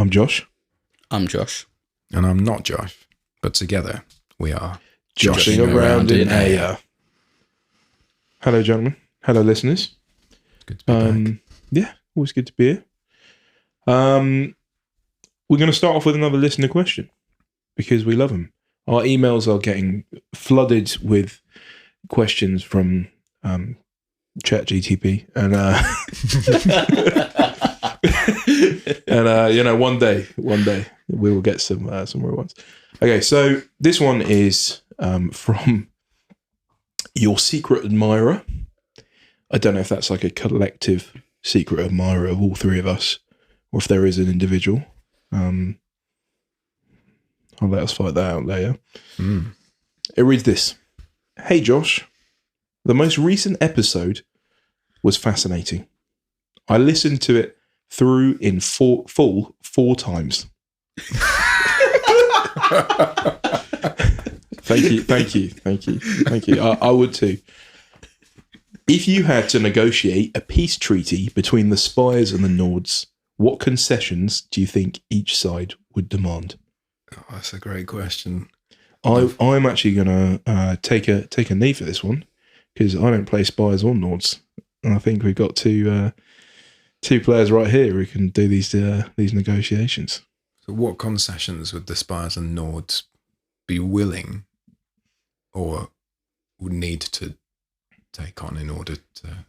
I'm Josh. I'm Josh. And I'm not Josh, but together we are Joshing around in Aya. Hello, gentlemen. Hello, listeners. Good to be back. Yeah, always good to be here. We're going to start off with another listener question because we love them. Our emails are getting flooded with questions from ChatGTP, and one day we will get some real ones. Okay, so this one is from your secret admirer. I don't know if that's like a collective secret admirer of all three of us, or if there is an individual. I'll let us find that out later. It reads this. Hey Josh, the most recent episode was fascinating. I listened to it through in full 4 times. Thank you. I would too. If you had to negotiate a peace treaty between the Spires and the Nords, what concessions do you think each side would demand? Oh, that's a great question. I'm actually going to take a knee for this one because I don't play Spires or Nords, and I think we've got two players right here who can do these negotiations. So what concessions would the Spires and Nords be willing or would need to take on in order to...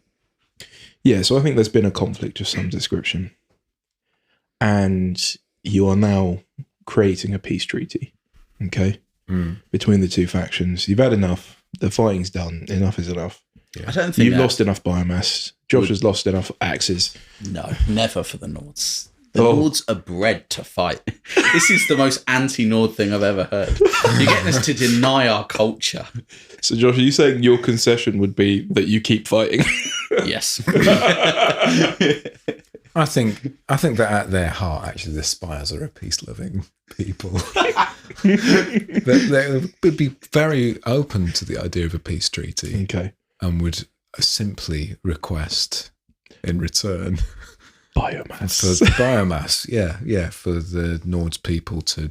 Yeah, so I think there's been a conflict of some description, and you are now creating a peace treaty, okay, between the two factions. You've had enough. The fighting's done. Enough is enough. Yeah. I don't think You've lost enough biomass. Josh has lost enough axes. No, never for the Nords. The Nords are bred to fight. This is the most anti-Nord thing I've ever heard. You're getting us to deny our culture. So, Josh, are you saying your concession would be that you keep fighting? Yes. I think that at their heart, actually, the Spires are a peace-loving people. they would be very open to the idea of a peace treaty, Okay. and would simply request in return Biomass. for biomass. Yeah, for the Nords people to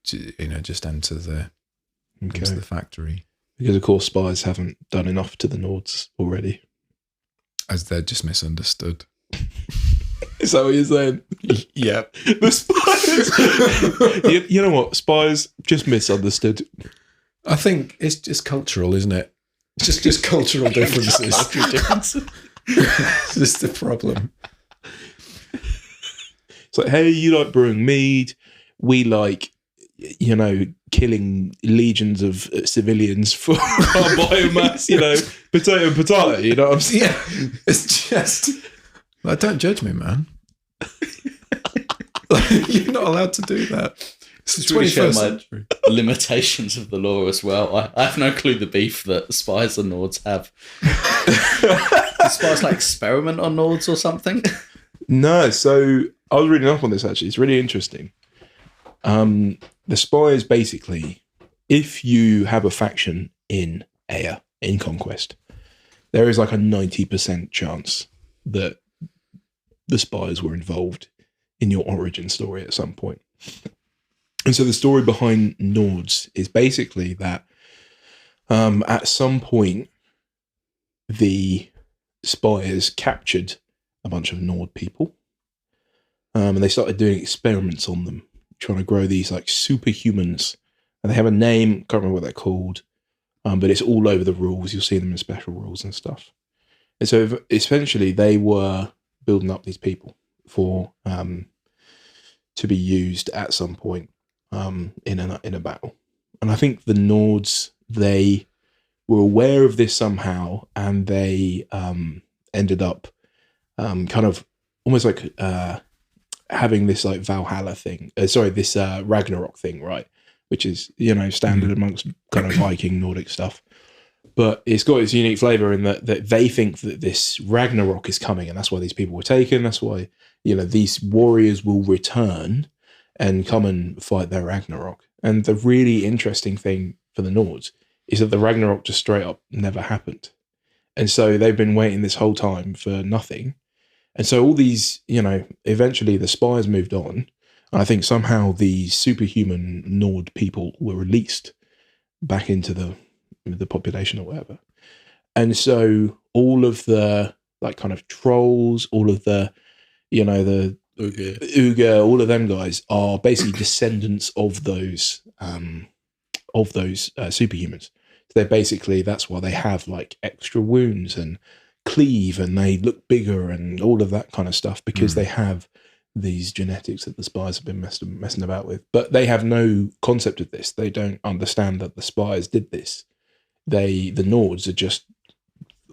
just enter into the factory, Because, of course, Spires haven't done enough to the Nords already. as they're just misunderstood. Is that what you're saying? Yeah. The Spires. you know what? Spires just misunderstood. I think it's just cultural, isn't it? Just cultural differences. That's the problem. It's like, hey, you like brewing mead. We like, killing legions of civilians for our biomass, potato, you know what I'm saying? Yeah. It's just... Like, don't judge me, man. You're not allowed to do that. It's really showing my limitations of the law as well. I have no clue the beef that Spires and Nords have. Do Spires like experiment on Nords or something? No, so I was reading up on this actually. It's really interesting. The Spires basically, if you have a faction in Aya, in Conquest, there is like a 90% chance that the Spires were involved in your origin story at some point. And so the story behind Nords is basically that at some point the Spires captured a bunch of Nord people, and they started doing experiments on them, trying to grow these like superhumans. And they have a name, can't remember what they're called, but it's all over the rules. You'll see them in special rules and stuff. And so essentially they were building up these people for to be used at some point in a battle. And I think the Nords, they were aware of this somehow, and they ended up kind of almost like having this like Valhalla thing. This Ragnarok thing, right? Which is, standard amongst kind of Viking Nordic stuff. But it's got its unique flavour in that they think that this Ragnarok is coming, and that's why these people were taken. That's why, these warriors will return and come and fight their Ragnarok. And the really interesting thing for the Nords is that the Ragnarok just straight up never happened. And so they've been waiting this whole time for nothing. And so all these, eventually the Spires moved on, I think somehow the superhuman Nord people were released back into the population or whatever. And so all of the like kind of trolls, all of the, the Uga, all of them guys are basically descendants of those superhumans. So that's why they have like extra wounds and cleave and they look bigger and all of that kind of stuff, because they have these genetics that the Spires have been messing about with. But they have no concept of this. They don't understand that the Spires did this. The Nords are just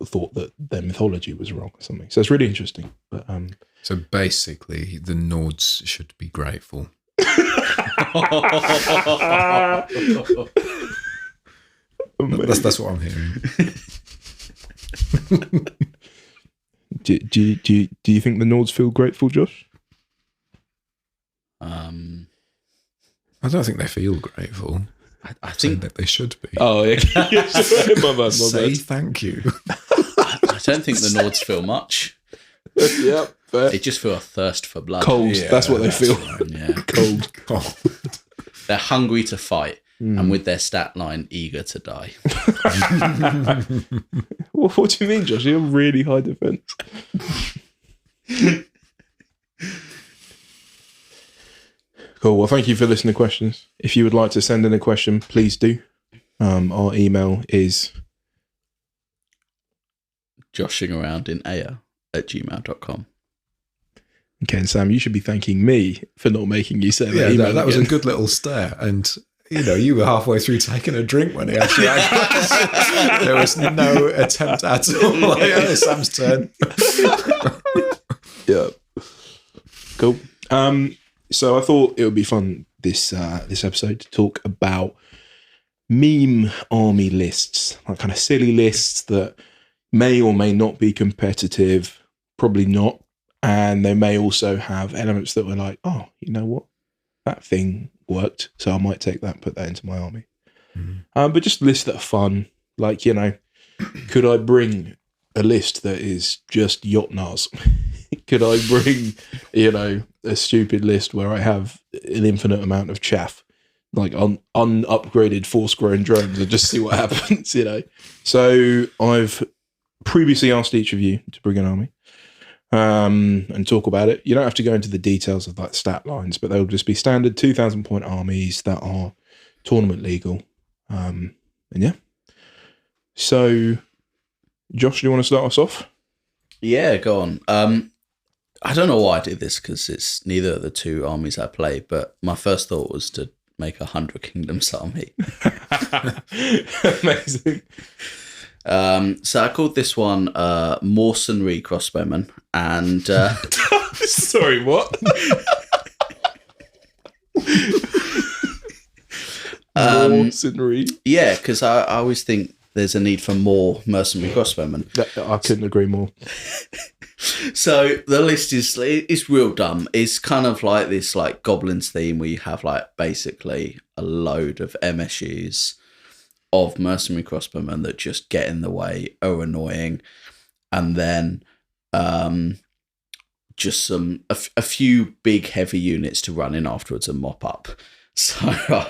thought that their mythology was wrong or something. So it's really interesting. But so basically, the Nords should be grateful. That's what I'm hearing. Do you think the Nords feel grateful, Josh? I don't think they feel grateful. I think that they should be. Oh, yeah. My bad. Say thank you. I don't think the Nords feel much. Yeah, they just feel a thirst for blood. Cold. Yeah, that's what they feel. Right, yeah. Cold. They're hungry to fight, and with their stat line, eager to die. What do you mean, Josh? You have really high defense. Cool. Well, thank you for listening to questions. If you would like to send in a question, please do. Our email is joshingaroundinaya@gmail.com. Okay, and Sam, you should be thanking me for not making you say that. Yeah, email that was a again. good little stare. And, you were halfway through taking a drink when he actually there was no attempt at all. Like, oh, Sam's turn. Yeah. Cool. So I thought it would be fun this episode to talk about meme army lists, like kind of silly lists that may or may not be competitive, probably not, and they may also have elements that were like, oh, you know what, that thing worked, so I might take that and put that into my army. But just lists that are fun, like, could I bring a list that is just Jotnars? Could I bring, a stupid list where I have an infinite amount of chaff, like unupgraded 4-square and drones, and just see what happens, So I've previously asked each of you to bring an army and talk about it. You don't have to go into the details of like stat lines, but they'll just be standard 2,000 point armies that are tournament legal. And yeah. So, Josh, do you want to start us off? Yeah, go on. I don't know why I did this, because it's neither of the two armies I play, but my first thought was to make a 100 Kingdoms army. Amazing. So I called this one Mercenary Crossbowmen, and sorry, what? Mercenary. Yeah, because I always think there's a need for more mercenary crossbowmen. I couldn't agree more. So the list is real dumb. It's kind of like this like Goblins theme where you have like basically a load of MSUs of mercenary crossbowmen that just get in the way, are annoying, and then just a few big heavy units to run in afterwards and mop up. So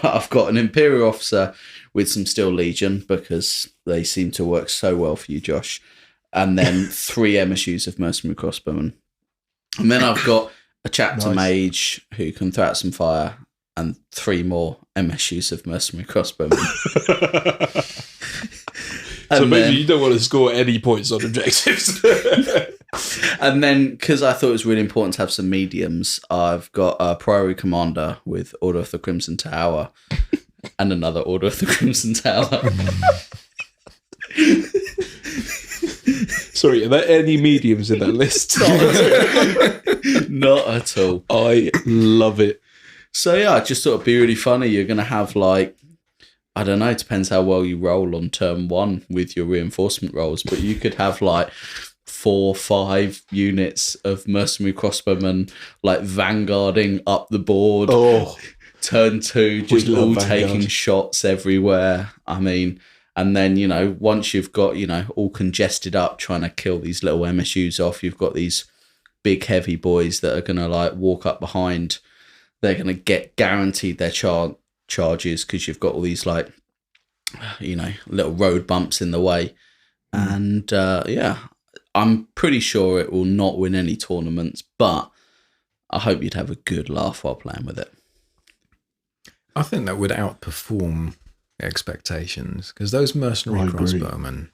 I've got an Imperial officer with some Steel Legion because they seem to work so well for you, Josh. And then 3 MSUs of mercenary crossbowmen. And then I've got a chapter mage who can throw out some fire, and 3 more MSUs of mercenary crossbowmen. So maybe you don't want to score any points on objectives. And then, because I thought it was really important to have some mediums, I've got a Priory Commander with Order of the Crimson Tower and another Order of the Crimson Tower. Sorry, are there any mediums in that list? Not at all. I love it. So yeah, I just thought it'd be really funny. You're going to have like, I don't know, it depends how well you roll on turn 1 with your reinforcement rolls, but you could have like 4 or 5 units of mercenary crossbowmen like vanguarding up the board. Oh, turn 2, just all taking shots everywhere. I mean, and then, once you've got, all congested up trying to kill these little MSUs off, you've got these big heavy boys that are going to like walk up behind they're going to get guaranteed their charges because you've got all these like, little road bumps in the way. And I'm pretty sure it will not win any tournaments, but I hope you'd have a good laugh while playing with it. I think that would outperform expectations because those mercenary crossbowmen,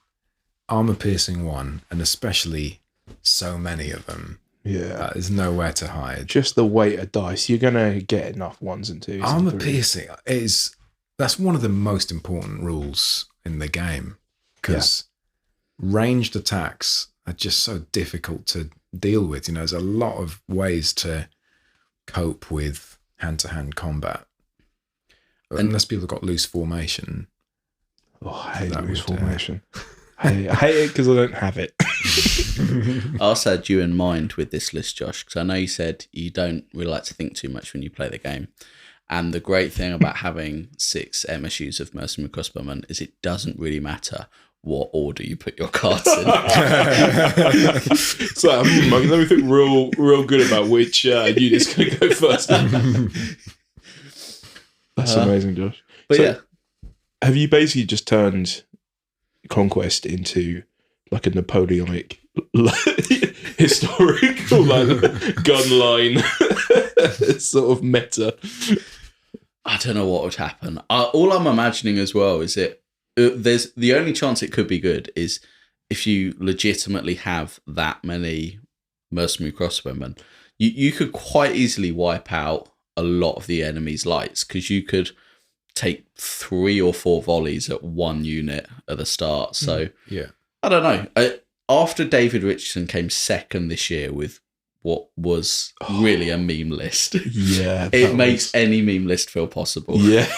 armor-piercing one, and especially so many of them, there's nowhere to hide. Just the weight of dice, you're going to get enough ones and twos. Armor-piercing that's one of the most important rules in the game because ranged attacks are just so difficult to deal with. There's a lot of ways to cope with hand-to-hand combat. Unless people have got loose formation. Oh, I hate loose formation. I hate it because I don't have it. I also had you in mind with this list, Josh, because I know you said you don't really like to think too much when you play the game. And the great thing about having 6 MSUs of Mercenary Crossbowmen is it doesn't really matter what order you put your cards in. So let me think real good about which unit's going to go first. That's amazing, Josh. But have you basically just turned Conquest into like a Napoleonic historical gun line sort of meta? I don't know what would happen. All I'm imagining as well is there's the only chance it could be good is if you legitimately have that many mercenary crossbowmen. You could quite easily wipe out a lot of the enemy's lights because you could take 3 or 4 volleys at one unit at the start. So I don't know. After David Richardson came second this year with what was really a meme list, it makes any meme list feel possible. Yeah.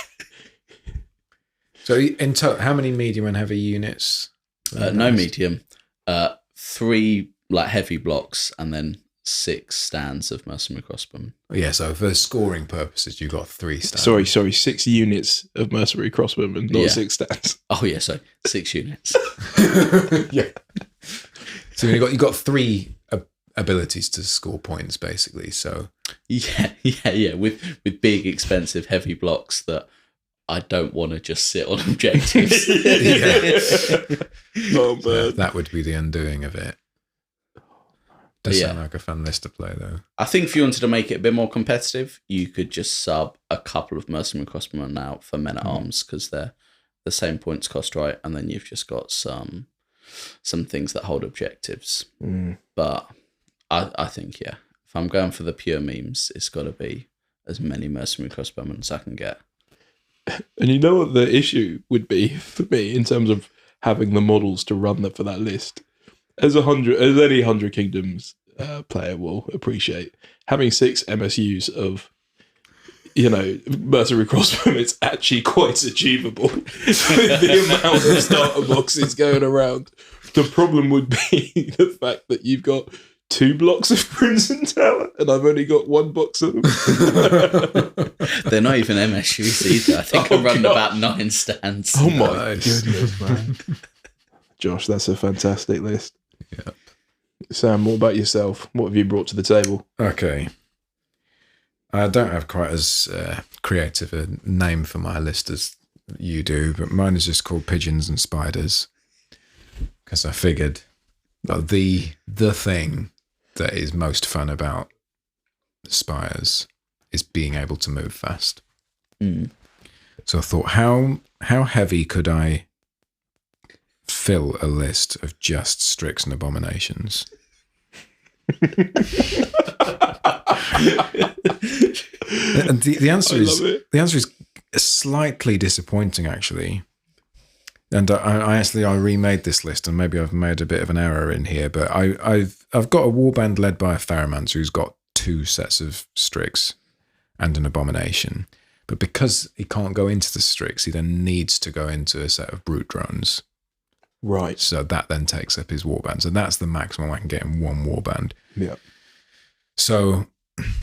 So in total, how many medium and heavy units? No medium. 3 like heavy blocks and then 6 stands of mercenary crossbowmen. Yeah, so for scoring purposes, you got 3 stands. Sorry, 6 units of mercenary crossbowmen, not 6 stands. Oh yeah, so 6 units. Yeah. So you got 3 abilities to score points, basically. So yeah, with big, expensive, heavy blocks that I don't want to just sit on objectives. Oh man, that would be the undoing of it. Does sound like a fun list to play, though. I think if you wanted to make it a bit more competitive, you could just sub a couple of mercenary crossbowmen out for men at arms because they're the same points cost, right? And then you've just got some things that hold objectives. But I think if I'm going for the pure memes, it's got to be as many mercenary crossbowmen as I can get. And you know what the issue would be for me in terms of having the models to run for that list? As any 100 Kingdoms player will appreciate, having 6 MSUs of, mercenary crossbowmen, it's actually quite achievable with the amount of starter boxes going around. The problem would be the fact that you've got 2 blocks of Crimson Tower and I've only got 1 box of them. They're not even MSUs either. I think I'm running about 9 stands. Oh my goodness, man. Josh, that's a fantastic list. Yep. Sam, what about yourself? What have you brought to the table? Okay. I don't have quite as creative a name for my list as you do, but mine is just called Pigeons and Spiders because I figured that the thing that is most fun about Spires is being able to move fast. So I thought, how heavy could I fill a list of just Strix and Abominations? And the answer is slightly disappointing, actually. And I remade this list, and maybe I've made a bit of an error in here, but I've got a warband led by a Ferromancer who's got 2 sets of Strix and an Abomination. But because he can't go into the Strix, he then needs to go into a set of Brute Drones. Right. So that then takes up his warband. So that's the maximum I can get in 1 warband. Yeah. So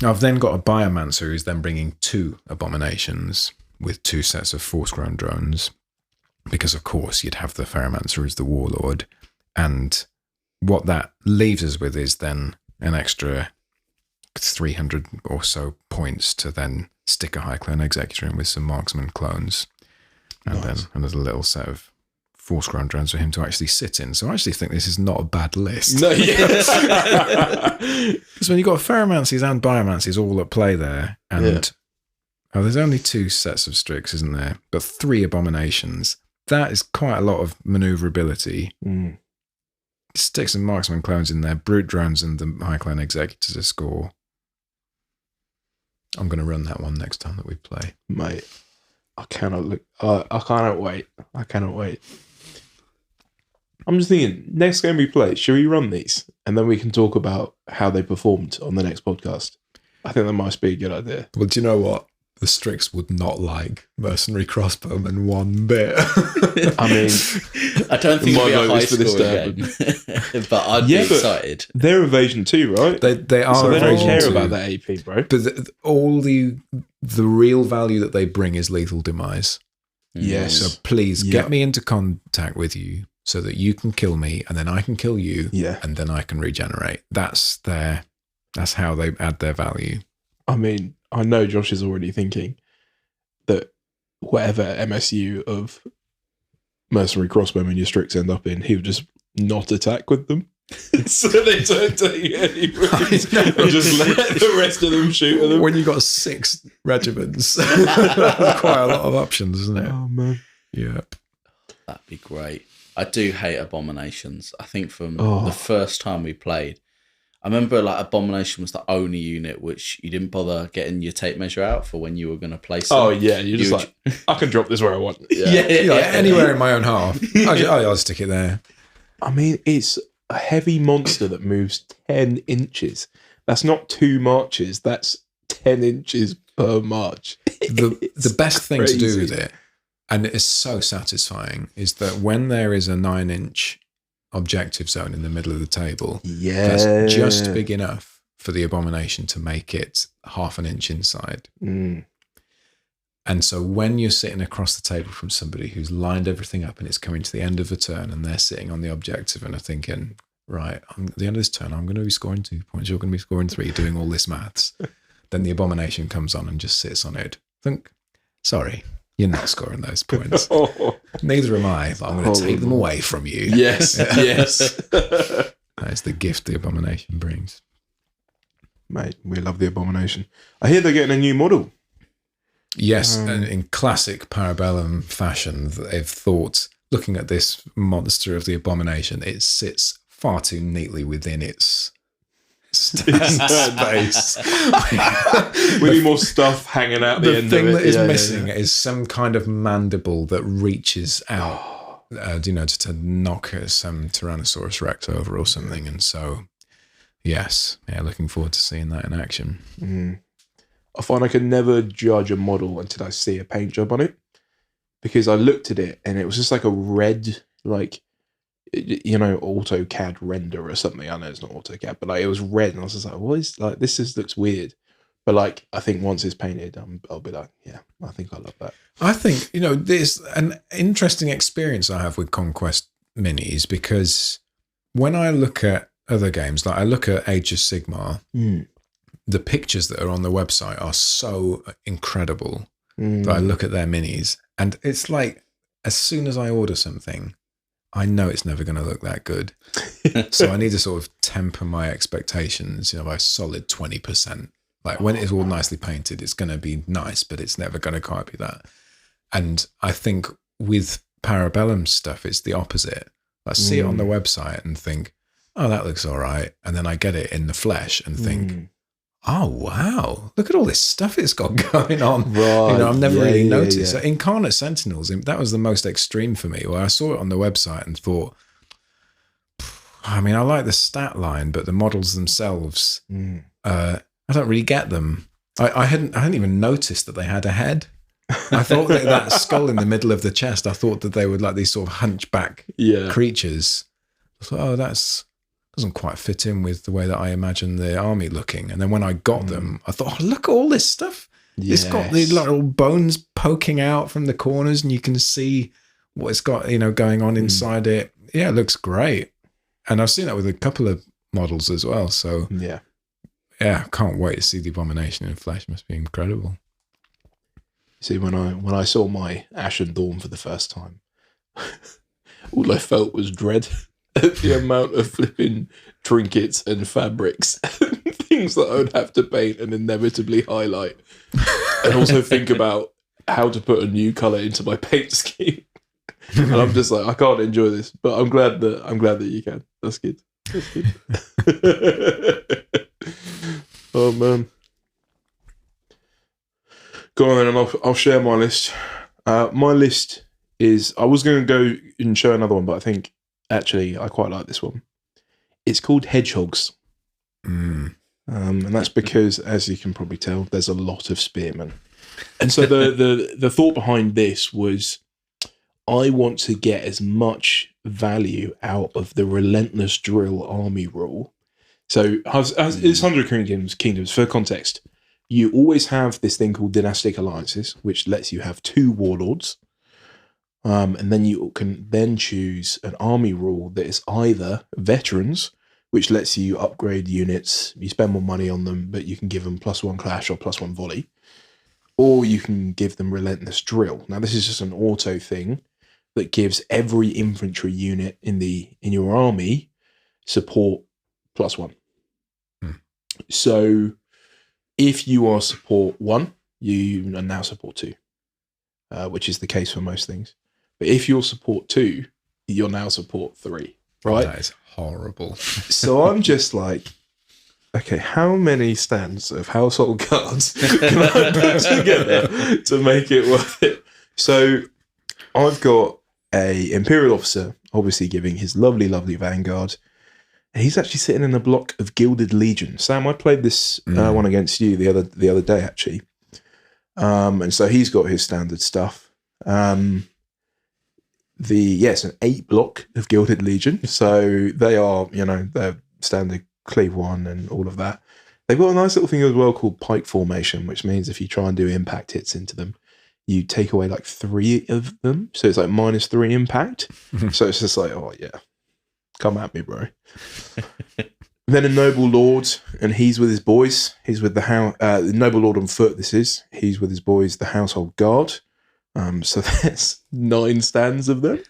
I've then got a Biomancer who's then bringing 2 Abominations with 2 sets of Force-Grown Drones. Because, of course, you'd have the Ferromancer as the Warlord. And what that leaves us with is then an extra 300 or so points to then stick a High Clan Executor in with some Marksman clones. And then there's a little set of Force Ground drones for him to actually sit in. So I actually think this is not a bad list. No, yes. Because when you've got Ferromancies and Biomancies all at play there, and there's only 2 sets of Strix, isn't there? But 3 Abominations. That is quite a lot of maneuverability. Stick some Marksman clones in there, Brute drones and the High Clan Executor to score. I'm going to run that one next time that we play. Mate, I cannot look. I cannot wait. I cannot wait. I'm just thinking, next game we play, should we run these? And then we can talk about how they performed on the next podcast. I think that might be a good idea. Well, do you know what? The Strix would not like Mercenary Crossbowmen one bit. I mean, I don't think it'll be a high for this score game. But I'd be excited. They're evasion too, right? They are so they don't evasion care too. about that AP, bro. But all the real value that they bring is lethal demise. Yes. So please get me into contact with you so that you can kill me and then I can kill you and then I can regenerate. That's how they add their value. I mean, I know Josh is already thinking that whatever MSU of Mercenary Crossbowmen your Strix end up in, he would just not attack with them. So they don't take any wounds and just let the rest of them shoot at them. When you've got 6 regiments, quite a lot of options, isn't it? Oh, man. Yep. That'd be great. I do hate Abominations. I think from the first time we played, I remember like Abomination was the only unit which you didn't bother getting your tape measure out for when you were going to place them. Oh, yeah. You're just like, I can drop this where I want. Anywhere in my own half. I'll stick it there. I mean, it's a heavy monster that moves 10 inches. That's not 2 marches. That's 10 inches per march. The best thing crazy. to do with it, and it is so satisfying, is that when there is a 9-inch objective zone in the middle of the table, that's just big enough for the Abomination to make it half an inch inside. And so when you're sitting across the table from somebody who's lined everything up and it's coming to the end of a turn and they're sitting on the objective and are thinking, right, at the end of this turn, I'm going to be scoring 2 points, you're going to be scoring 3, doing all this maths. Then the Abomination comes on and just sits on it. Think, sorry, you're not scoring those points. Neither am I, but I'm going to take them away from you. Yes, yes. That is the gift the Abomination brings. Mate, we love the Abomination. I hear they're getting a new model. Yes, and in classic Parabellum fashion, they've thought, looking at this monster of the Abomination, it sits far too neatly within its space. We need more stuff hanging out the end of it. The thing that is missing is some kind of mandible that reaches out, to knock some Tyrannosaurus Rex over or something. And so, yes, looking forward to seeing that in action. I find I can never judge a model until I see a paint job on it, because I looked at it and it was just like a red, AutoCAD render or something. I know it's not AutoCAD, but it was red, and I was just like, "What is like this? Looks weird." But I think once it's painted, I'll be like, "Yeah, I think I love that." I think there's an interesting experience I have with Conquest minis, because when I look at other games, like I look at Age of Sigmar. The pictures that are on the website are so incredible that I look at their minis and it's like, as soon as I order something, I know it's never going to look that good. So I need to sort of temper my expectations, by a solid 20%. Like when it's all nicely painted, it's going to be nice, but it's never going to quite be that. And I think with Parabellum stuff, it's the opposite. I see it on the website and think, oh, that looks all right. And then I get it in the flesh and think, oh, wow, look at all this stuff it's got going on. Right. I've never really noticed. So Incarnate Sentinels, that was the most extreme for me, where I saw it on the website and thought, I mean, I like the stat line, but the models themselves, I don't really get them. I hadn't even noticed that they had a head. I thought that skull in the middle of the chest, I thought that they were like these sort of hunchback creatures. I thought, oh, doesn't quite fit in with the way that I imagine the army looking. And then when I got them, I thought, oh, look at all this stuff. Yes. It's got these little bones poking out from the corners and you can see what it's got, going on inside it. Yeah, it looks great. And I've seen that with a couple of models as well. So yeah, I can't wait to see the Abomination in flesh. Must be incredible. See, when I saw my Ashen Dawn for the first time, all I felt was dread at the amount of flipping trinkets and fabrics, things that I would have to paint and inevitably highlight, and also think about how to put a new color into my paint scheme. And I'm just like, I can't enjoy this, but I'm glad that you can. That's good. That's good. Oh man. Go on then, and I'll share my list. My list is, I was going to go and show another one, but I think actually I quite like this one. It's called Hedgehogs. And that's because, as you can probably tell, there's a lot of spearmen. And so the thought behind this was, I want to get as much value out of the relentless drill army rule. So it's 100 Kingdoms, for context. You always have this thing called dynastic alliances, which lets you have 2 warlords. And then you can then choose an army rule that is either veterans, which lets you upgrade units, you spend more money on them, but you can give them +1 clash or +1 volley. Or you can give them relentless drill. Now, this is just an auto thing that gives every infantry unit in your army support +1. So if you are support 1, you are now support 2, which is the case for most things. But if you're support 2, you're now support 3, right? That is horrible. So I'm just like, okay, how many stands of household cards can I put together to make it worth it? So I've got a Imperial officer, obviously giving his lovely, lovely Vanguard. And he's actually sitting in a block of Gilded Legion. Sam, I played this one against you the other day, actually. And so he's got his standard stuff. It's an 8 block of Gilded Legion. So they are, they're standard cleave 1 and all of that. They've got a nice little thing as well called pike formation, which means if you try and do impact hits into them, you take away like 3 of them. So it's like -3 impact. So it's just like, oh yeah, come at me, bro. Then a Noble Lord, and he's with his boys. He's with the Noble Lord on foot, this is. He's with his boys, the Household Guard. So there's 9 stands of them.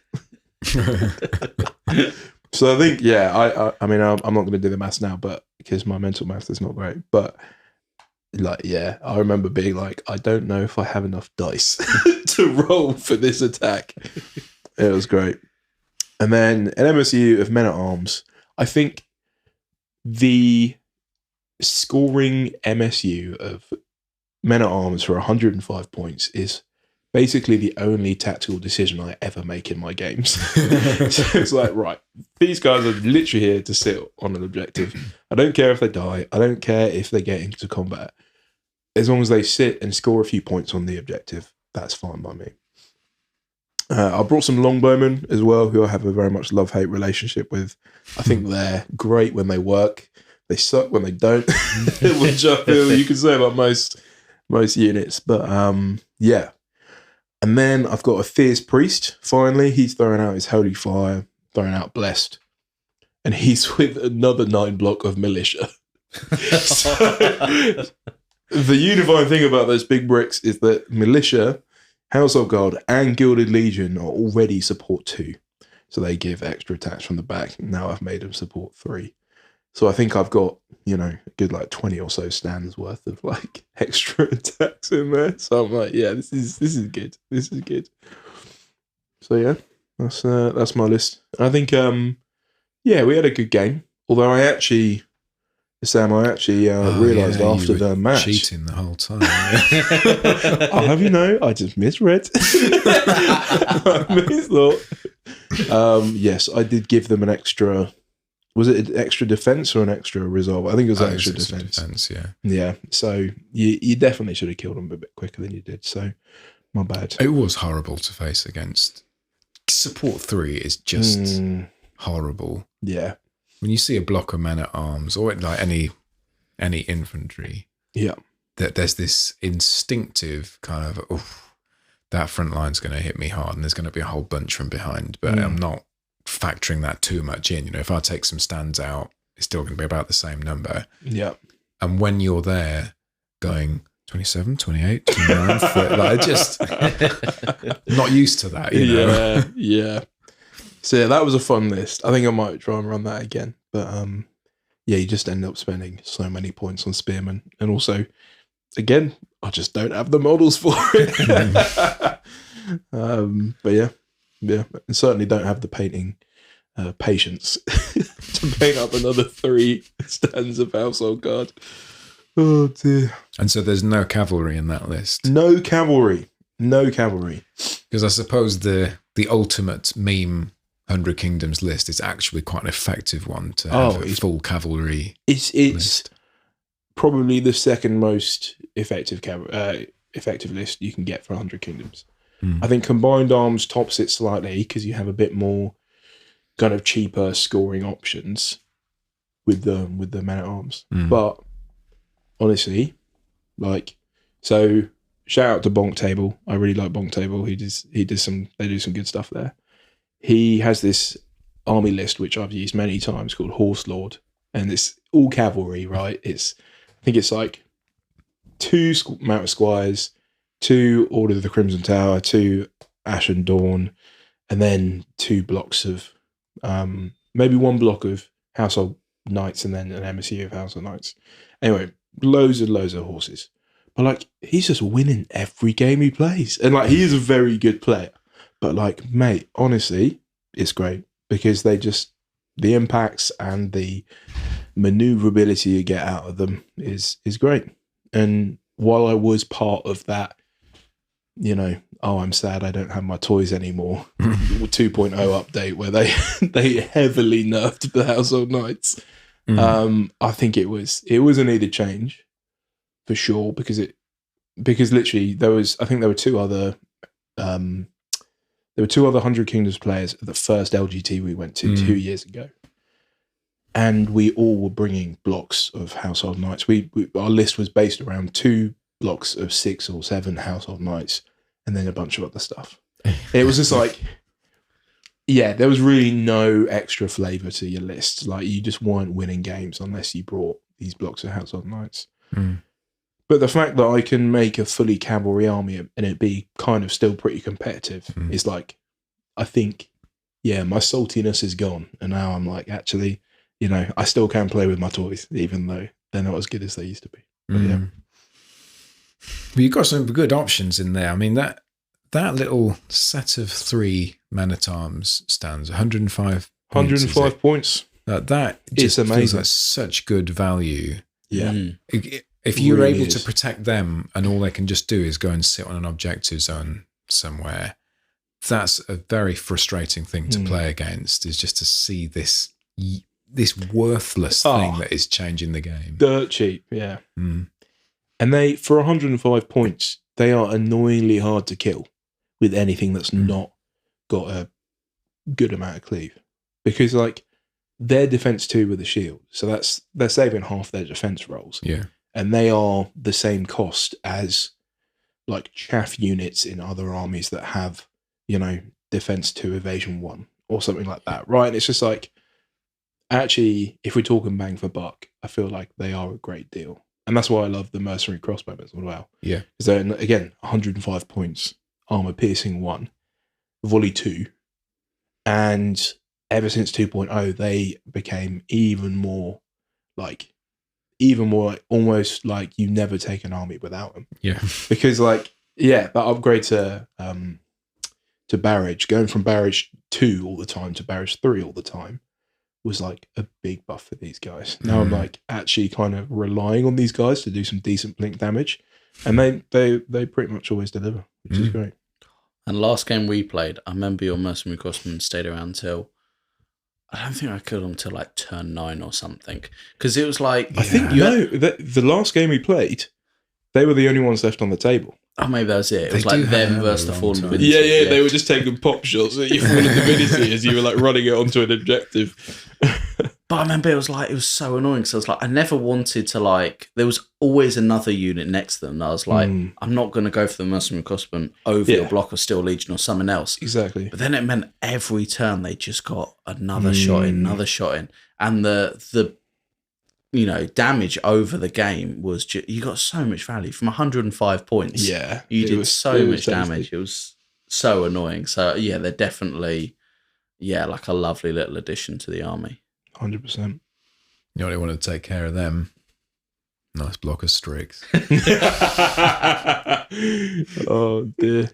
So I think, I mean, I'm not going to do the maths now, but because my mental math is not great. But I remember being like, I don't know if I have enough dice to roll for this attack. It was great. And then an MSU of Men at Arms. I think the scoring MSU of Men at Arms for 105 points is basically the only tactical decision I ever make in my games. So it's like, right, these guys are literally here to sit on an objective. I don't care if they die. I don't care if they get into combat. As long as they sit and score a few points on the objective, that's fine by me. I brought some longbowmen as well, who I have a very much love-hate relationship with. I think they're great when they work. They suck when they don't, which I feel you can say about most units. But yeah. And then I've got a Fierce Priest, finally. He's throwing out his Holy Fire, throwing out Blessed. And he's with another 9 block of Militia. So, the unifying thing about those big bricks is that Militia, Household Guard, and Gilded Legion are already support 2. So they give extra attacks from the back. Now I've made them support 3. So I think I've got, a good 20 or so stands worth of extra attacks in there. So I'm like, yeah, this is good. This is good. So yeah, that's my list. I think we had a good game. Although Sam, realised after the match, cheating the whole time. I'll have you know, I just misread. I misthought. Yes, I did give them an extra. Was it an extra defense or an extra resolve? I think it was extra defense. Yeah. Yeah. So you definitely should have killed them a bit quicker than you did. So my bad. It was horrible to face against. Support 3 is just horrible. Yeah. When you see a block of Men at Arms or any infantry, yeah, that there's this instinctive kind of, that front line's going to hit me hard, and there's going to be a whole bunch from behind. But I'm not factoring that too much in. If I take some stands out, it's still going to be about the same number. Yeah. And when you're there going 27, 28, 29, 30, like just not used to that, you know? Yeah. So yeah, that was a fun list. I think I might try and run that again. But yeah, you just end up spending so many points on Spearmen. And also, again, I just don't have the models for it. But yeah. And certainly don't have the painting patience to paint up another 3 stands of household card. Oh dear. And so there's no cavalry in that list. No cavalry. Because I suppose the ultimate meme 100 Kingdoms list is actually quite an effective one to have a full cavalry. It's probably the second most effective list you can get for 100 Kingdoms. I think Combined Arms tops it slightly because you have a bit more kind of cheaper scoring options with the men at arms. But honestly, so shout out to Bonk Table. I really like Bonk Table. They do some good stuff there. He has this army list which I've used many times called Horse Lord, and it's all cavalry, right? I think it's like 2 Mount of Squires, 2 Order of the Crimson Tower, 2 Ashen Dawn, and then 2 blocks of maybe 1 block of Household Knights and then an emissary of Household Knights. Anyway, loads of horses. But he's just winning every game he plays. And he is a very good player. But mate, honestly, it's great because the impacts and the maneuverability you get out of them is great. And while I was part of that, I'm sad I don't have my toys anymore 2.0 update where they heavily nerfed the Household Knights. I think it was a needed change for sure because literally there were 2 other 100 Kingdoms players at the first LGT we went to 2 years ago, and we all were bringing blocks of Household Knights. Our list was based around 2 blocks of 6 or 7 Household Knights and then a bunch of other stuff. It was just there was really no extra flavour to your list. You just weren't winning games unless you brought these blocks of Household Knights. But the fact that I can make a fully cavalry army and it be kind of still pretty competitive is I think, my saltiness is gone. And now I'm actually, I still can play with my toys, even though they're not as good as they used to be. But yeah. But you've got some good options in there. I mean, that little set of 3 men-at-arms stands 105 points. That it's just amazing. Feels like such good value. Yeah. If you're really able to protect them and all they can just do is go and sit on an objective zone somewhere, that's a very frustrating thing to play against, is just to see this worthless thing that is changing the game. Dirt cheap, yeah. And they, for 105 points, they are annoyingly hard to kill with anything that's not got a good amount of cleave. Because their defense 2 with a shield, so they're saving half their defense rolls. Yeah. And they are the same cost as chaff units in other armies that have, defense 2, evasion 1 or something like that, right? And it's just actually, if we're talking bang for buck, I feel like they are a great deal. And that's why I love the mercenary crossbowmen as well. Yeah. Because they're, again, 105 points, armor piercing 1, volley 2, and ever since 2.0, they became even more almost you never take an army without them. Yeah. Because that upgrade to barrage, going from barrage 2 all the time to barrage 3 all the time was a big buff for these guys. Now I'm actually kind of relying on these guys to do some decent blink damage, and they pretty much always deliver, which is great. And last game we played, I remember your mercenary crossman stayed around till, I don't think I killed him till turn 9 or something, because it was I think the last game we played, they were the only ones left on the table. Oh, maybe that was it. It was them versus the Fallen Divinity. Yeah, they were just taking pop shots at your Fallen Divinity as you were running it onto an objective. But I remember it was so annoying because I was I never wanted to there was always another unit next to them. And I was I'm not going to go for the mercenary crossbow over your block of Steel Legion or something else. Exactly. But then it meant every turn they just got another shot in, and the damage over the game was you got so much value from 105 points. Yeah, you did so much tasty. damage. It was so annoying. So yeah, they're definitely like a lovely little addition to the army. 100%. You only want to take care of them. Nice block of streaks. Oh dear.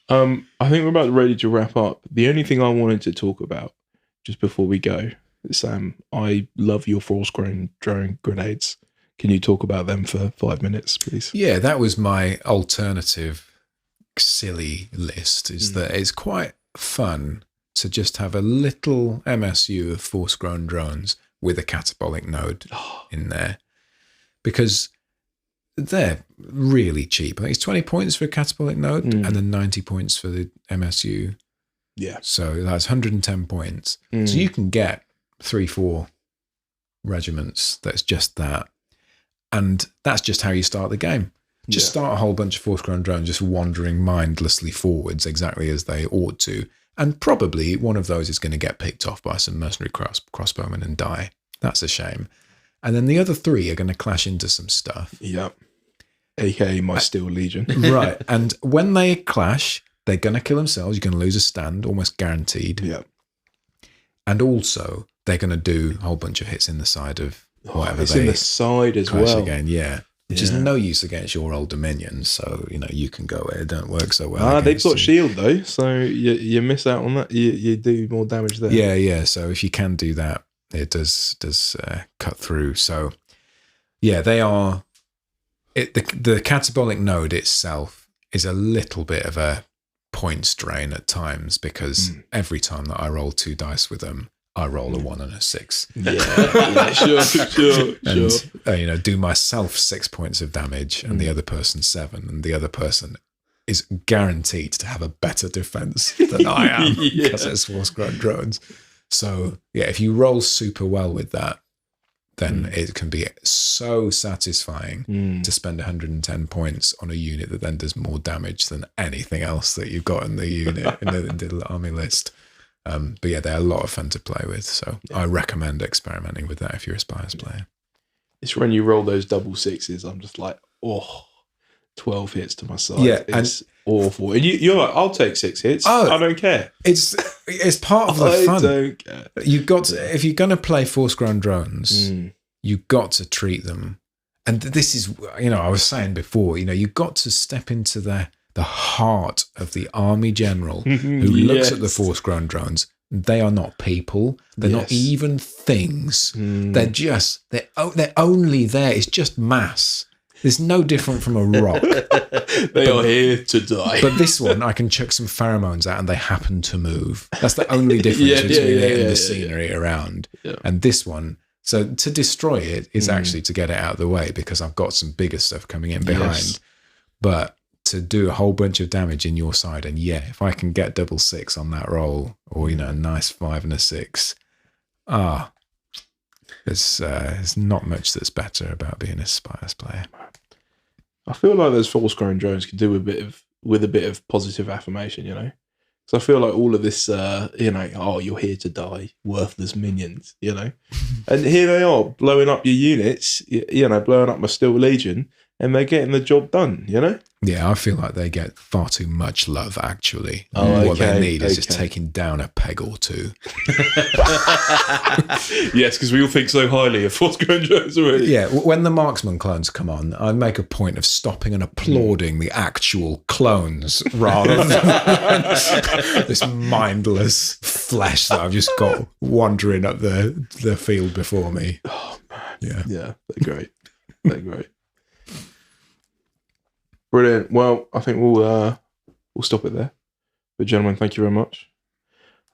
I think we're about ready to wrap up. The only thing I wanted to talk about just before we go, Sam, I love your force-grown drone grenades. Can you talk about them for 5 minutes, please? Yeah, that was my alternative silly list, is that it's quite fun to just have a little MSU of force-grown drones with a catabolic node in there, because they're really cheap. I think it's 20 points for a catabolic node and then 90 points for the MSU. Yeah. So that's 110 points. So you can get 3-4 regiments that's just that. And that's just how you start the game. Just start a whole bunch of force-grown drones just wandering mindlessly forwards exactly as they ought to. And probably one of those is going to get picked off by some mercenary crossbowmen and die. That's a shame. And then the other 3 are going to clash into some stuff. Yep. AKA my Steel Legion. Right. And when they clash, they're going to kill themselves. You're going to lose a stand, almost guaranteed. Yep. And also, they're going to do a whole bunch of hits in the side of whatever it's they in the side as clash well. again. Yeah. Which is no use against your old Dominions. So, you can go where it don't work so well. They've got shield though. So you miss out on that. You do more damage there. Yeah, yeah. So if you can do that, it does cut through. So, yeah, they are... The catabolic node itself is a little bit of a points drain at times, because every time that I roll 2 dice with them, I roll a 1 and a 6. Yeah, sure. And, do myself 6 points of damage and the other person 7, and the other person is guaranteed to have a better defense than I am because it's force-grown drones. So, yeah, if you roll super well with that, then it can be so satisfying to spend 110 points on a unit that then does more damage than anything else that you've got in the unit, in the army list. But yeah, they're a lot of fun to play with. So I recommend experimenting with that if you're a Spires player. It's when you roll those double 6s, I'm just like, 12 hits to my side. Yeah, it's awful. And you're like, I'll take 6 hits. I don't care. It's part of the fun. I don't care. You've got to, if you're going to play force-grown drones, you've got to treat them. And this is, I was saying before, you've got to step into the heart of the army general who looks at the force-grown drones. They are not people. They're not even things. They're only there. It's just mass. It's no different from a rock. They are here to die. But this one, I can chuck some pheromones out and they happen to move. That's the only difference between it and the scenery around. Yeah. And this one, so to destroy it is actually to get it out of the way, because I've got some bigger stuff coming in behind. Yes. But to do a whole bunch of damage in your side, and if I can get double 6 on that roll, or a nice 5 and a 6, there's not much that's better about being a Spires player. I feel like those force-grown drones could do with a bit of positive affirmation, So I feel like all of this, you're here to die, worthless minions, and here they are blowing up your units, blowing up my Steel Legion, and they're getting the job done, Yeah, I feel like they get far too much love, actually. What they need is just taking down a peg or 2. Yes, because we all think so highly of force-grown drones already. Yeah, when the marksman clones come on, I make a point of stopping and applauding the actual clones rather than this mindless flesh that I've just got wandering up the field before me. Oh, man. Yeah, they're great. Brilliant. Well, I think we'll stop it there. But gentlemen, thank you very much.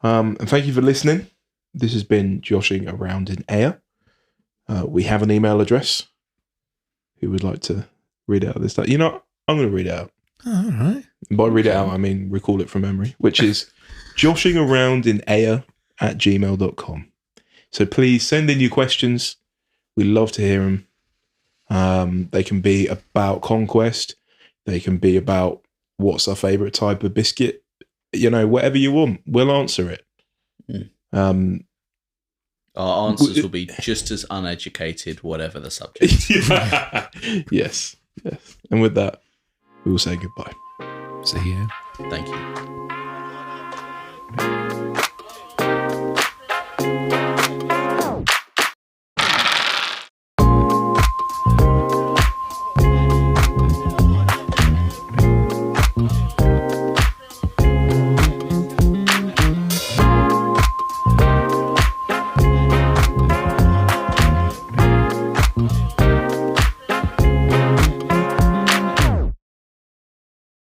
And thank you for listening. This has been Joshing Around in Air. We have an email address. Who would like to read out this stuff? I'm going to read it out. All right. By read it out, I mean recall it from memory, which is joshingaroundinair@gmail.com. So please send in your questions. We love to hear them. They can be about Conquest. They can be about what's our favourite type of biscuit. Whatever you want, we'll answer it. Our answers will be just as uneducated, whatever the subject. Yes. And with that, we will say goodbye. See you. Thank you.